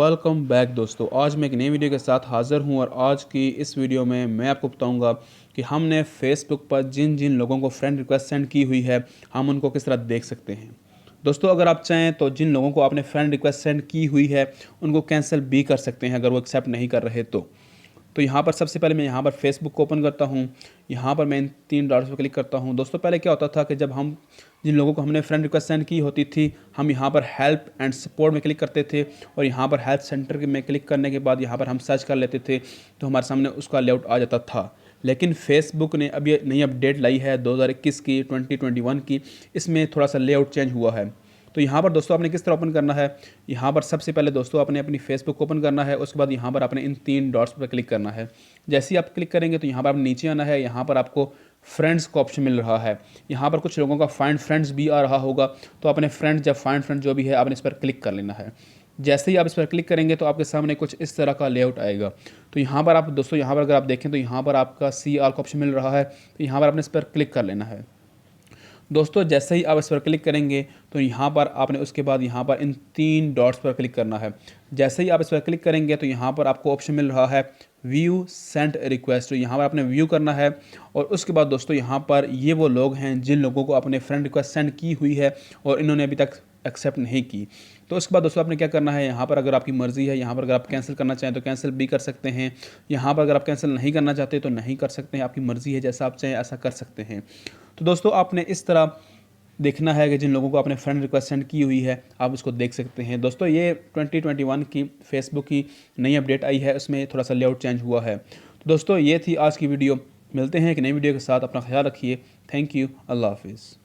Welcome back दोस्तों। आज मैं एक नई वीडियो के साथ हाज़िर हूं और आज की इस वीडियो में मैं आपको बताऊंगा कि हमने फेसबुक पर जिन जिन लोगों को फ्रेंड रिक्वेस्ट सेंड की हुई है हम उनको किस तरह देख सकते हैं। दोस्तों, अगर आप चाहें तो जिन लोगों को आपने फ्रेंड रिक्वेस्ट सेंड की हुई है उनको कैंसिल भी कर सकते हैं अगर वो एक्सेप्ट नहीं कर रहे तो यहाँ पर सबसे पहले मैं यहाँ पर फेसबुक को ओपन करता हूँ। यहाँ पर मैं इन 3 डॉट्स पर क्लिक करता हूँ। दोस्तों, पहले क्या होता था कि जब हम जिन लोगों को हमने फ्रेंड रिक्वेस्ट सेंड की होती थी हम यहाँ पर हेल्प एंड सपोर्ट में क्लिक करते थे और यहाँ पर हेल्प सेंटर में क्लिक करने के बाद यहाँ पर हम सर्च कर लेते थे तो हमारे सामने उसका लेआउट आ जाता था। लेकिन फेसबुक ने अभी नई अपडेट लाई है 2021 की 2021 की। इसमें थोड़ा सा लेआउट चेंज हुआ है। तो यहाँ पर दोस्तों आपने किस तरह ओपन करना है, यहाँ पर सबसे पहले दोस्तों आपने अपनी फेसबुक ओपन करना है। उसके बाद यहाँ पर आपने इन 3 डॉट्स पर क्लिक करना है। जैसे ही आप क्लिक करेंगे तो यहाँ पर आप नीचे आना है। यहाँ पर आपको फ्रेंड्स का ऑप्शन मिल रहा है। यहाँ पर कुछ लोगों का फाइंड फ्रेंड्स भी आ रहा होगा, तो अपने फ्रेंड्स या फाइंड फ्रेंड जो भी है आपने इस पर क्लिक कर लेना है। जैसे ही आप इस पर क्लिक करेंगे तो आपके सामने कुछ इस तरह का लेआउट आएगा। तो यहाँ पर आप दोस्तों यहाँ पर अगर आप देखें तो यहाँ पर आपका सी आर का ऑप्शन मिल रहा है, तो यहाँ पर आपने इस पर क्लिक कर लेना है। दोस्तों, जैसे ही आप इस पर क्लिक करेंगे तो यहाँ पर आपने उसके बाद यहाँ पर इन 3 डॉट्स पर क्लिक करना है। जैसे ही आप इस पर क्लिक करेंगे तो यहाँ पर आपको ऑप्शन मिल रहा है व्यू सेंड रिक्वेस्ट। तो यहाँ पर आपने व्यू करना है और उसके बाद दोस्तों यहाँ पर ये वो लोग हैं जिन लोगों को आपने फ्रेंड रिक्वेस्ट सेंड की हुई है और इन्होंने अभी तक एक्सेप्ट नहीं की। तो उसके बाद दोस्तों आपने क्या करना है, यहाँ पर अगर आपकी मर्ज़ी है, यहाँ पर अगर आप कैंसिल करना चाहें तो कैंसिल भी कर सकते हैं। यहाँ पर अगर आप कैंसिल नहीं करना चाहते तो नहीं कर सकते हैं, आपकी मर्ज़ी है, जैसा आप चाहें ऐसा कर सकते हैं। तो दोस्तों आपने इस तरह देखना है कि जिन लोगों को आपने फ्रेंड रिक्वेस्ट सेंड की हुई है आप उसको देख सकते हैं। दोस्तों, ये 2021 की फेसबुक की नई अपडेट आई है, उसमें थोड़ा सा लेआउट चेंज हुआ है। तो दोस्तों ये थी आज की वीडियो। मिलते हैं एक नई वीडियो के साथ। अपना ख्याल रखिए। Thank you. अल्लाह हाफिज़।